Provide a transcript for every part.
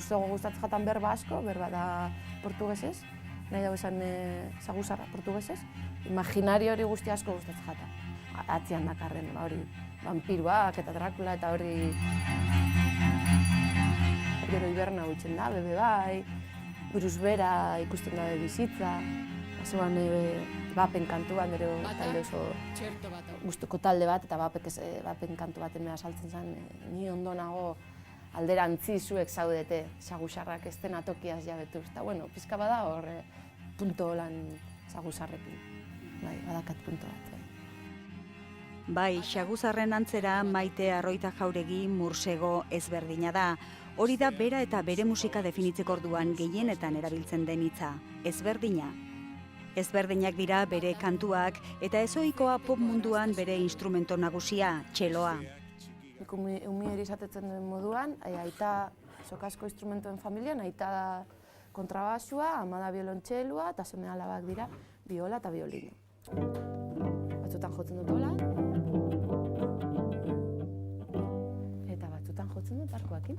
mursego gustatzen jatan berba asko, berba da portugesez, nahi dago esan saguzarra portugesez, imaginario hori guzti asko gustatzen jata. Atzian dakarren, hori vampiroak eta Dracula eta hori gero hiberna huitzen da, bebe bai, Bruce Bera ikusten da bizitza, azoan bapen kantuan gero talde oso gustuko talde bat, eta bapen kantu baten mea saltzen zen, ni ondo nago alderantzi zuek zaudete, saguzarrak ez den atokiaz jabetuz, eta bueno, pizka bada hor punto lan saguzarrekin, bai, badakat punto bat. Bai, saguzarren antzera Maite Arroita Jauregi mursego ezberdina da. Hori da bera eta bere musika definitzeko orduan gehienetan erabiltzen den hitza, ezberdina. Ezberdinak dira bere kantuak eta ezohikoa pop munduan bere instrumento nagusia, txeloa. Umieri izatetzen den moduan, aita sokasko instrumentoen familian, aita da kontrabasua, ama da biolontxelua eta seme alabak dira biola eta biolino. Batzutan jotzen dut hola, eta batzutan jotzen dut arkoakin.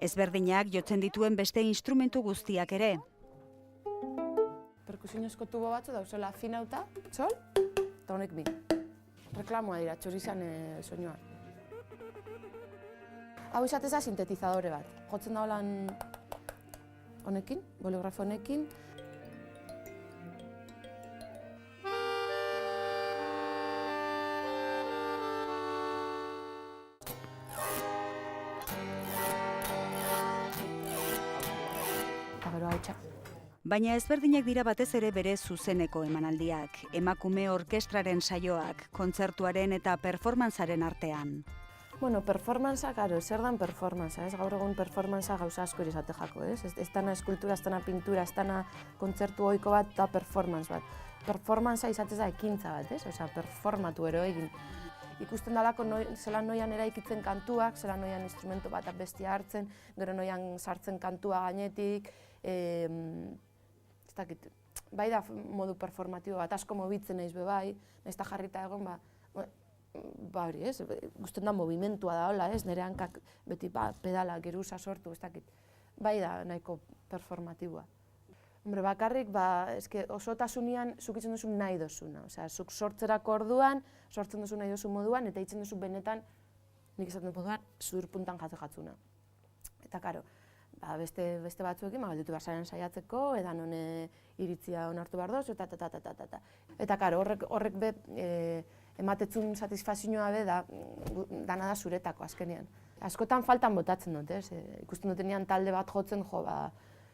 Ezberdinak jotzen dituen beste instrumentu guztiak ere. Perkusionezko tubo batzu dauzela afinauta, txol, eta honek bi. Reklamoa dira, txorizan soinua. Hau izateza sintetizadore bat. Jotzen da holan honekin, boligrafo honekin. Eta gero hau txak. Baina ezberdinak dira batez ere bere zuzeneko emanaldiak, emakume orkestraren saioak, kontzertuaren eta performantzaren artean. Bueno, performanza, karo, zer dan performanza, ez? Gaur egun performanza gauza asko izate jako, ez? Ez dana eskultura, ez dana pintura, ez dana kontzertu ohiko bat eta performance bat. Performanza izatez da ekintza bat, ez? Osea, performatu ero egin. Ikusten dalako zelan noian eraikitzen kantuak, zelan noian instrumento bat bestia hartzen, gero noian sartzen kantua gainetik, ez dakit, bai da modu performatibo bat, asko mobitzen naiz be bai, naiz eta jarrita egon, ba hori, ez, gusten da movimentua da hola, ez, nire hankak beti pedala geruza sortu, ez dakit, bai da nahiko performatiboa. Hombre, bakarrik, eske osotasunean zuk itzen duzu nahi dozuna, osea, zuk sortzerako orduan, sortzen duzu nahi dozu moduan, eta itzen duzu benetan, nik esaten dut moduan, zudur puntan jatzuna. Eta karo, beste batzuekin, galditu behar saiatzeko, edan hone iritzia onartu behar dozu, eta. Eta karo, horrek be, ematetzun satisfazioa be, dana da zuretako azkenean. Askotan faltan botatzen dut, ez? Ikusten dutenean talde bat jotzen,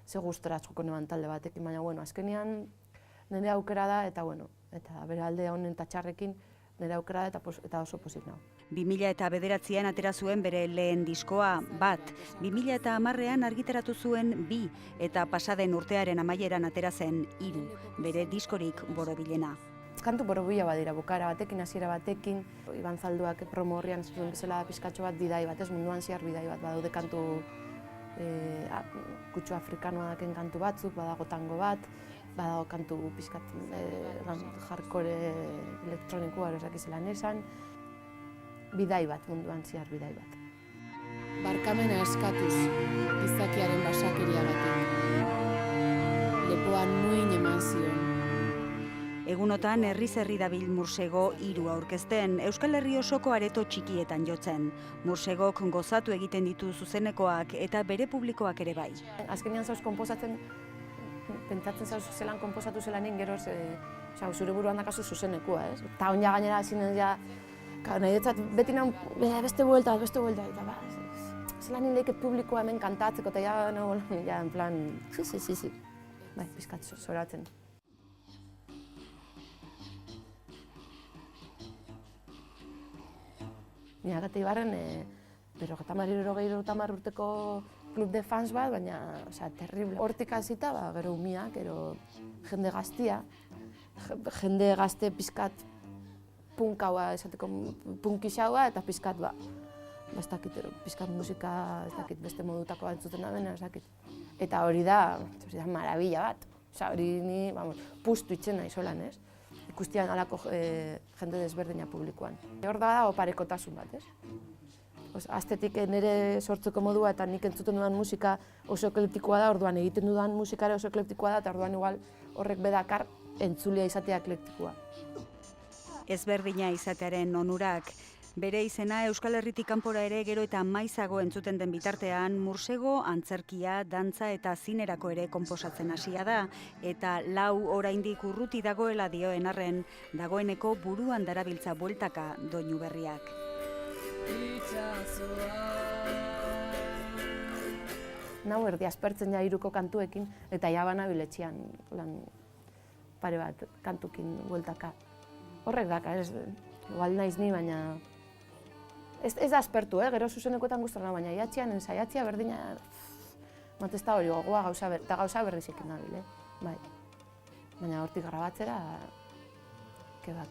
ze gustora joko neban talde batekin, baina, bueno, azkenean nire aukera da, eta, bueno, eta bere alde honen eta txarrekin nire aukera da, eta oso pozik nago. 2009an atera zuen bere lehen diskoa, Bat. 2010an argitaratu zuen 2, eta pasaden urtearen amaieran atera zen 3, bere diskorik borobilena. Kantu borobila badira, bukara batekin, hasiera batekin, Iban Zalduak promo horrian zuen bezala pizkatxo bat bidai bat, ez munduan zehar bidai bat, badaude kantu kutsu afrikanoa daken kantu batzuk, badago tango bat, badago kantu pizkat hardcore elektronikoa erosak izelan esan, bidai bat, munduan zehar bidai bat. Barkamena eskatuz, gizakiaren basakeriagatik, lepoan muin eman zion. Egunotan herriz-herri dabil mursego 3 aurkezten, Euskal Herri osoko areto txikietan jotzen. Mursegok gozatu egiten ditu zuzenekoak eta bere publikoak ere bai. Azkenean zauz konposatzen, pentsatzen zauz zelan konposatu zelanen gero, zure buruan dakazu zuzenekoa, ez? Eta on ja gainera zinen ja, nahi dutzat beti nahi beste buelta, eta zelan inleiket publikoa hemen kantatzeko, eta ja, en plan, si, bai, pizkat zoratzen. Niagate Ibarren, 50 urteko klub de fans bat, baina, terrible. Hortik hasita, gero umiak, gero jende gaztia, jende gazte pizkat punkaua, esateko punkixaua, eta pizkat, ez dakit, pizkat musika, ez dakit, beste modutako bat zuten da bena, ez dakit. Eta hori da marabila bat, hori ni, puztu itzen nahi solan, ez? ikustian alako jende desberdina publikoan. Hor da oparekotasun bat, ez? Astetik nire sortzeko modua eta nik entzuten dudan musika oso eklektikoa da, orduan egiten dudan musikare oso eklektikoa da, eta orduan igual horrek bedakar entzulia izatea eklektikoa. Ezberdina izatearen onurak. Bere izena Euskal Herritik kanpora ere gero eta maizago entzuten den bitartean, Mursego antzerkia, dantza eta zinerako ere konposatzen hasia da, eta lau oraindik urruti dagoela dioen arren, dagoeneko buruan darabiltza bueltaka doinu berriak. Nau erdi aspertzen ja hiruko kantuekin, eta ja banabiletxean lan pare bat kantukin bueltaka. Horrek daka, igual naiz ni, baina ez da aspertu, gero zuzenekoetan gustora, baina iatxian, ensaiatzia berdina, ez da hori gogoa gauza berrizekin nabil, bai. Baina hortik grabatzera, keba.